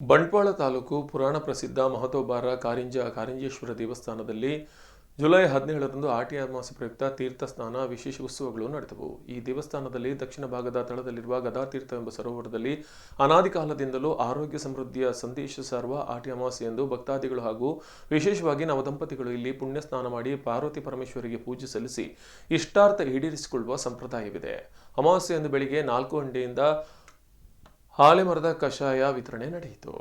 ಬಂಟ್ವಾಳ ತಾಲೂಕು ಪುರಾಣ ಪ್ರಸಿದ್ಧ ಮಹತೋಬಾರ ಕಾರಿಂಜೇಶ್ವರ ದೇವಸ್ಥಾನದಲ್ಲಿ ಜುಲೈ 17ರಂದು ಆಟಿ ಅಮಾವಾಸ್ಯೆ ಪ್ರಯುಕ್ತ ತೀರ್ಥ ಸ್ನಾನ ವಿಶೇಷ ಉತ್ಸವಗಳು ನಡೆದವು. ಈ ದೇವಸ್ಥಾನದಲ್ಲಿ ದಕ್ಷಿಣ ಭಾಗದ ತಳದಲ್ಲಿರುವ ಗದಾತೀರ್ಥ ಎಂಬ ಸರೋವರದಲ್ಲಿ ಅನಾದಿ ಕಾಲದಿಂದಲೂ ಆರೋಗ್ಯ ಸಮೃದ್ಧಿಯ ಸಂದೇಶ ಸಾರುವ ಆಟಿ ಅಮಾವಾಸ್ಯೆಯಂದು ಭಕ್ತಾದಿಗಳು ಹಾಗೂ ವಿಶೇಷವಾಗಿ ನವದಂಪತಿಗಳು ಇಲ್ಲಿ ಪುಣ್ಯ ಸ್ನಾನ ಮಾಡಿ ಪಾರ್ವತಿ ಪರಮೇಶ್ವರಿಗೆ ಪೂಜೆ ಸಲ್ಲಿಸಿ ಇಷ್ಟಾರ್ಥ ಈಡೇರಿಸಿಕೊಳ್ಳುವ ಸಂಪ್ರದಾಯವಿದೆ. ಅಮಾವಾಸ್ಯೆಯಂದು ಬೆಳಿಗ್ಗೆ 4 ಗಂಟೆಯಿಂದ ಹಾಲೆ ಮರದ ಕಷಾಯ ವಿತರಣೆ ನಡೆಯಿತು.